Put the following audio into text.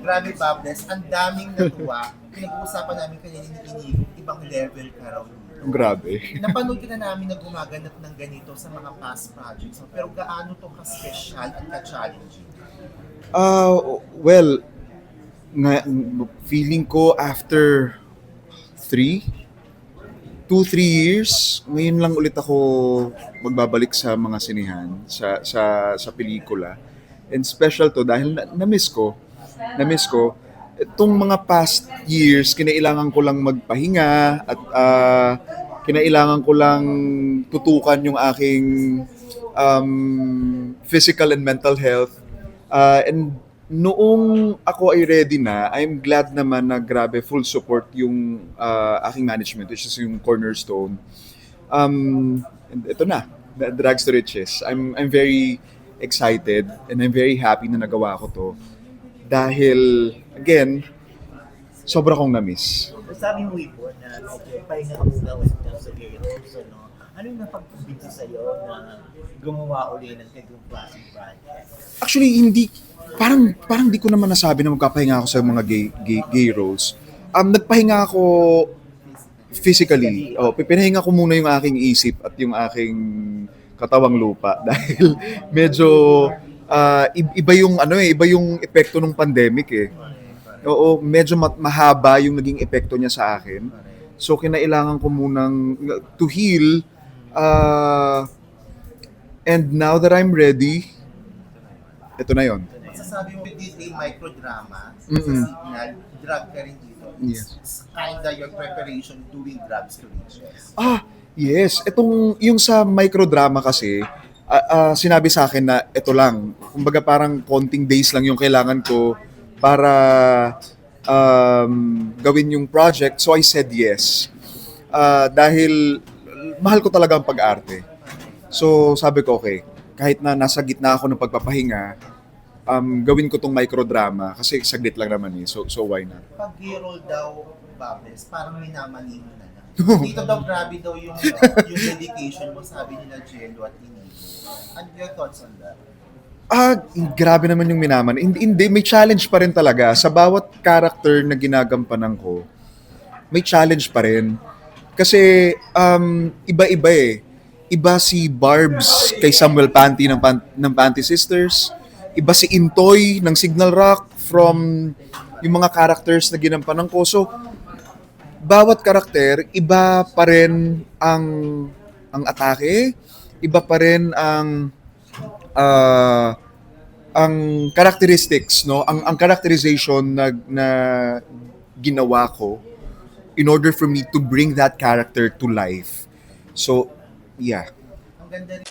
Grabe, Babbles, ang daming natuwa. Pinag-uusapan namin kanina ni Inigo, ibang level ka raw dito. Grabe. Napanood ka na namin na gumaganap ng ganito sa mga past projects. Pero gaano to ka-special at ka-challenging? Well, feeling ko after 2-3 years, ngayon lang ulit ako magbabalik sa mga sinihan, sa pelikula. And special to dahil na-miss ko. Na-miss ko. Itong mga past years, kinailangan ko lang magpahinga at kinailangan ko lang tutukan yung aking physical and mental health. And noong ako ay ready na, I'm glad naman na grabe full support yung aking management, which is yung Cornerstone. And ito na, Drags to Riches. I'm very excited and I'm very happy na nagawa ko to. Dahil, again, sobra kong na-miss. Sabi mo before na medyo pahinga muna when it comes to heroes, ano? Ano yung napag-convince sa'yo na gumawa uli ng ganitong klaseng project? Actually, hindi, parang di ko naman nasabi na magpapahinga ako sa mga gay roles. Nagpahinga ako physically. Pinahinga ko muna yung aking isip at yung aking katawang lupa dahil medyo iba yung iba yung epekto ng pandemic eh. Oo, medyo mahaba yung naging epekto niya sa akin. So kinailangan ko munang to heal, and now that I'm ready, ito na yon. Masasabi mo, did a microdrama sa Mm-mm. signal, drug ka rin dito. Yes. It's kinda your preparation doing Drugs to Riches. Yes. Yung sa microdrama kasi, sinabi sa akin na ito lang. Kumbaga parang konting days lang yung kailangan ko para gawin yung project. So I said yes. Dahil mahal ko talaga ang pag-arte. So sabi ko, okay, kahit na nasa gitna ako ng pagpapahinga, gawin ko tong microdrama kasi saglit lang naman eh. So why not? Pag hero daw, Babbles, parang minamali mo na lang. Dito daw grabe daw yung dedication mo, sabi ni na Jello at Inigo. Ano your thoughts on that? Grabe naman yung minaman. Hindi, may challenge pa rin talaga. Sa bawat character na ginagampanan ko, may challenge pa rin. Kasi iba-iba eh. Iba si Barbs kay Samuel Panty ng Panty Sisters. Iba si Intoy ng Signal Rock from yung mga characters na ginampanan ko. So, bawat karakter, iba pa rin ang atake, iba pa rin ang characteristics, no? Ang characterization na ginawa ko in order for me to bring that character to life. So, yeah. Ang ganda rin.